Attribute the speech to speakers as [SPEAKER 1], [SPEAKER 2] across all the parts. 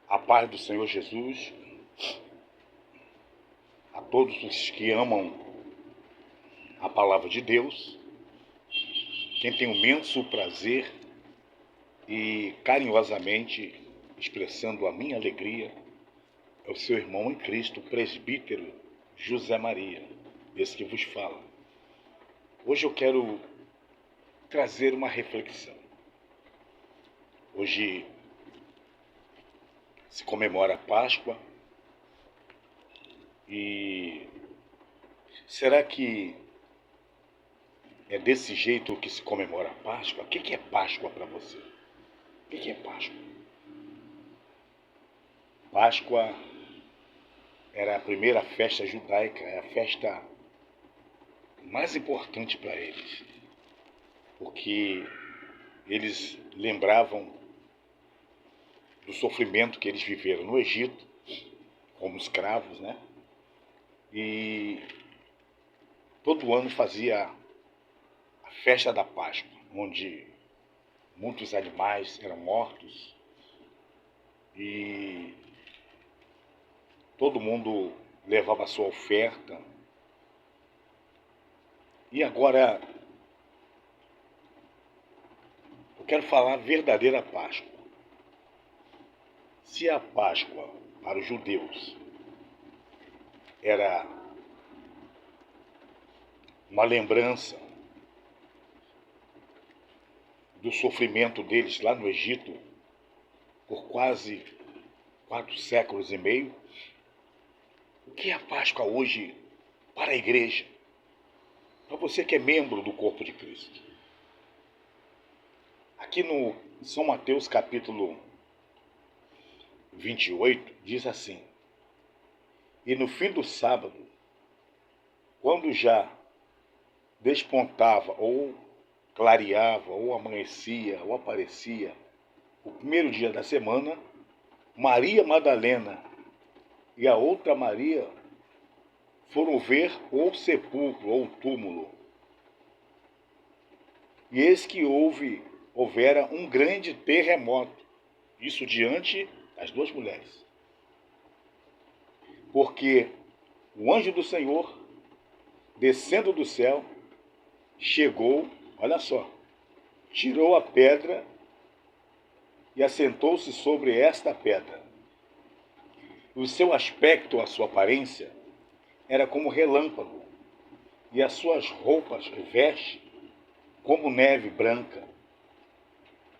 [SPEAKER 1] A paz do Senhor Jesus, a todos os que amam a palavra de Deus, quem tem o imenso prazer e carinhosamente expressando a minha alegria é o seu irmão em Cristo, presbítero José Maria, esse que vos fala. Hoje eu quero trazer uma reflexão. Hoje se comemora a Páscoa e será que é desse jeito que se comemora a Páscoa? O que é Páscoa para você? O que é Páscoa? Páscoa era a primeira festa judaica, é a festa mais importante para eles, porque eles lembravam do sofrimento que eles viveram no Egito, como escravos, né? E todo ano fazia a festa da Páscoa, onde muitos animais eram mortos e todo mundo levava a sua oferta. E agora eu quero falar a verdadeira Páscoa. Se a Páscoa para os judeus era uma lembrança do sofrimento deles lá no Egito por quase 4 séculos e meio, o que é a Páscoa hoje para a igreja? Para você que é membro do corpo de Cristo. Aqui no São Mateus capítulo 28 diz assim: e no fim do sábado, quando já despontava ou clareava ou amanhecia ou aparecia o primeiro dia da semana, Maria Madalena e a outra Maria foram ver o sepulcro ou o túmulo. E eis que houvera um grande terremoto, isso diante das duas mulheres. Porque o anjo do Senhor, descendo do céu, chegou, olha só, tirou a pedra e assentou-se sobre esta pedra. O seu aspecto, a sua aparência, era como relâmpago, e as suas roupas, vestes, como neve branca.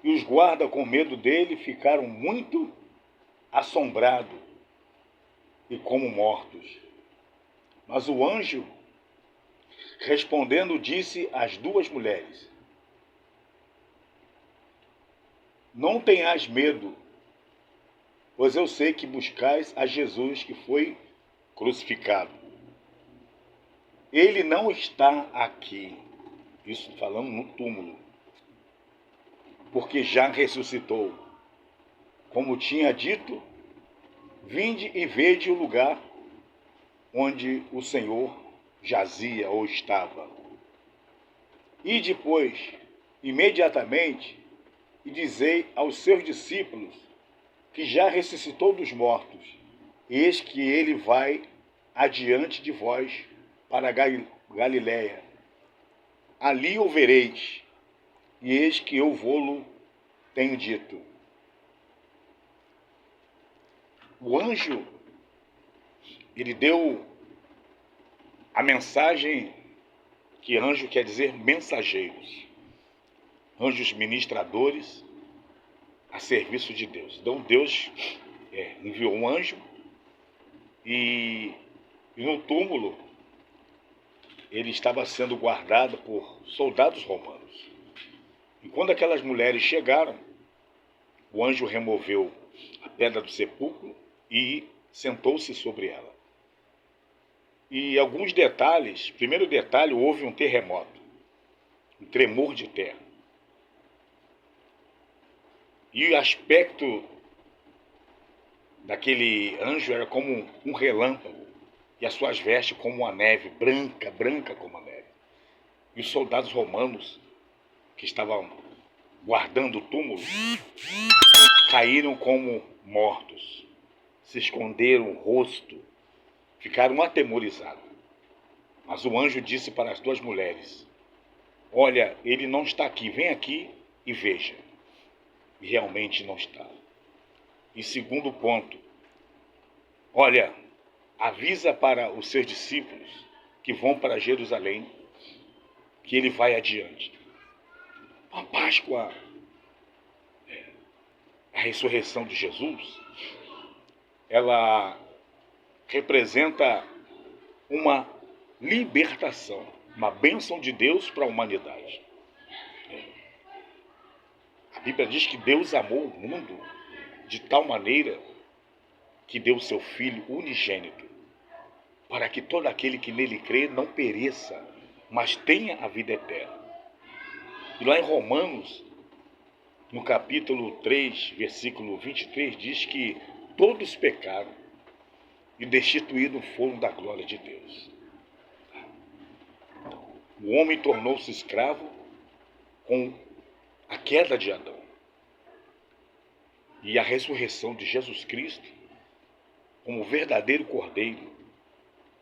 [SPEAKER 1] E os guardas, com medo dele, ficaram muito assombrados e como mortos. Mas o anjo, respondendo, disse às duas mulheres: não tenhais medo, pois eu sei que buscais a Jesus que foi crucificado. Ele não está aqui, isso falando no túmulo, porque já ressuscitou. Como tinha dito, vinde e vede o lugar onde o Senhor jazia ou estava. E depois, imediatamente, e dizei aos seus discípulos que já ressuscitou dos mortos, eis que ele vai adiante de vós para Galiléia. Ali o vereis, e eis que eu vô-lo tenho dito. O anjo, ele deu a mensagem, que anjo quer dizer mensageiros, anjos ministradores a serviço de Deus. Então Deus enviou um anjo e no túmulo ele estava sendo guardado por soldados romanos. E quando aquelas mulheres chegaram, o anjo removeu a pedra do sepulcro e sentou-se sobre ela. E alguns detalhes, primeiro detalhe, houve um terremoto, um tremor de terra. E o aspecto daquele anjo era como um relâmpago, e as suas vestes como uma neve, branca, branca como a neve. E os soldados romanos, que estavam guardando o túmulo, caíram como mortos. se esconderam o rosto, ficaram atemorizados. Mas o anjo disse para as duas mulheres: olha, ele não está aqui, vem aqui e veja. E realmente não está. E segundo ponto, olha, avisa para os seus discípulos que vão para Jerusalém, que ele vai adiante. A Páscoa, a ressurreição de Jesus, ela representa uma libertação, uma bênção de Deus para a humanidade. A Bíblia diz que Deus amou o mundo de tal maneira que deu o seu Filho unigênito, para que todo aquele que nele crê não pereça, mas tenha a vida eterna. E lá em Romanos, no capítulo 3, versículo 23, diz que todos pecaram e destituídos foram da glória de Deus. O homem tornou-se escravo com a queda de Adão. E a ressurreição de Jesus Cristo, como verdadeiro cordeiro,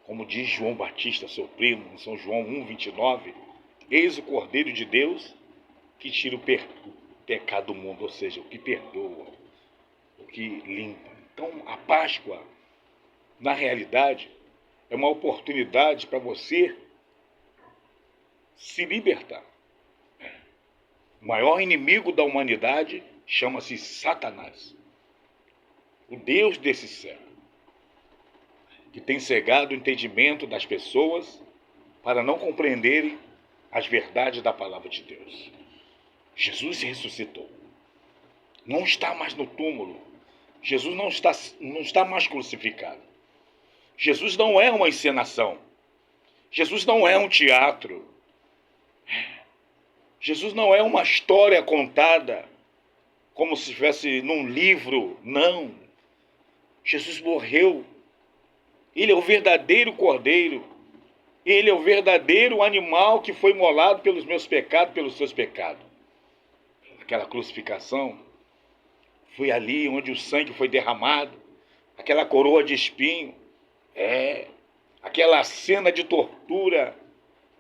[SPEAKER 1] como diz João Batista, seu primo, em São João 1,29, eis o cordeiro de Deus que tira o pecado do mundo, ou seja, o que perdoa, o que limpa. Então, a Páscoa, na realidade, é uma oportunidade para você se libertar. O maior inimigo da humanidade chama-se Satanás, o Deus desse século, que tem cegado o entendimento das pessoas para não compreenderem as verdades da palavra de Deus. Jesus ressuscitou. Não está mais no túmulo. Jesus não está mais crucificado. Jesus não é uma encenação. Jesus não é um teatro. Jesus não é uma história contada como se estivesse num livro. Não. Jesus morreu. Ele é o verdadeiro cordeiro. Ele é o verdadeiro animal que foi imolado pelos meus pecados, pelos seus pecados. Aquela crucificação foi ali onde o sangue foi derramado. Aquela coroa de espinho. Aquela cena de tortura.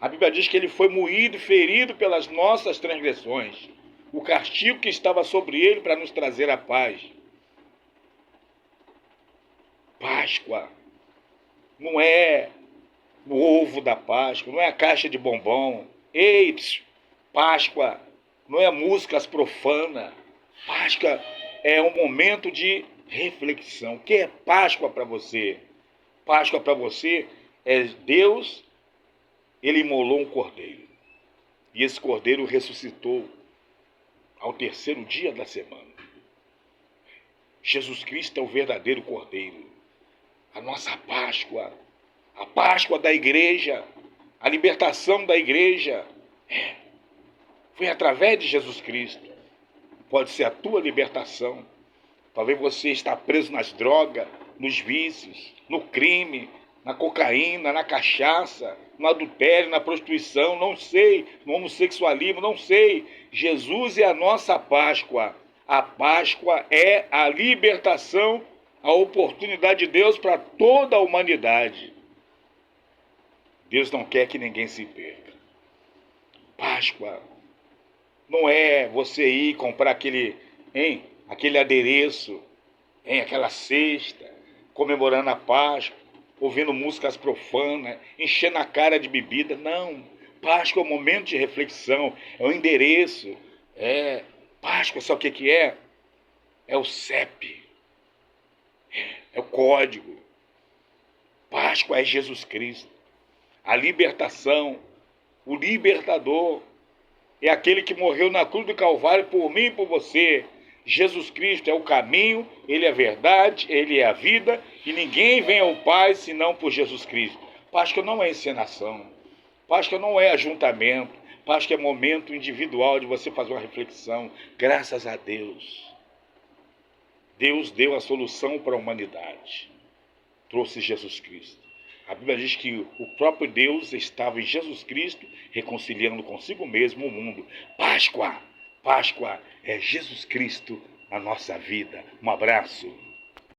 [SPEAKER 1] A Bíblia diz que ele foi moído e ferido pelas nossas transgressões. O castigo que estava sobre ele para nos trazer a paz. Páscoa não é o ovo da Páscoa, não é a caixa de bombom. Páscoa não é músicas profanas. Páscoa é um momento de reflexão. O que é Páscoa para você? Páscoa para você é Deus, ele imolou um cordeiro. E esse cordeiro ressuscitou ao terceiro dia da semana. Jesus Cristo é o verdadeiro cordeiro. A nossa Páscoa, a Páscoa da igreja, a libertação da igreja, foi através de Jesus Cristo. Pode ser a tua libertação. Talvez você está preso nas drogas, nos vícios, no crime, na cocaína, na cachaça, no adultério, na prostituição, não sei, no homossexualismo, não sei. Jesus é a nossa Páscoa. A Páscoa é a libertação, a oportunidade de Deus para toda a humanidade. Deus não quer que ninguém se perca. Páscoa não é você ir comprar aquele adereço, aquela cesta, comemorando a Páscoa, ouvindo músicas profanas, enchendo a cara de bebida. Não. Páscoa é um momento de reflexão, é o endereço. Páscoa, sabe o que é? É o CEP. É o código. Páscoa é Jesus Cristo. A libertação, o libertador, é aquele que morreu na cruz do Calvário por mim e por você. Jesus Cristo é o caminho, ele é a verdade, ele é a vida, e ninguém vem ao Pai senão por Jesus Cristo. Páscoa não é encenação. Páscoa não é ajuntamento. Páscoa é momento individual de você fazer uma reflexão. Graças a Deus. Deus deu a solução para a humanidade. Trouxe Jesus Cristo. A Bíblia diz que o próprio Deus estava em Jesus Cristo, reconciliando consigo mesmo o mundo. Páscoa! Páscoa é Jesus Cristo na nossa vida. Um abraço.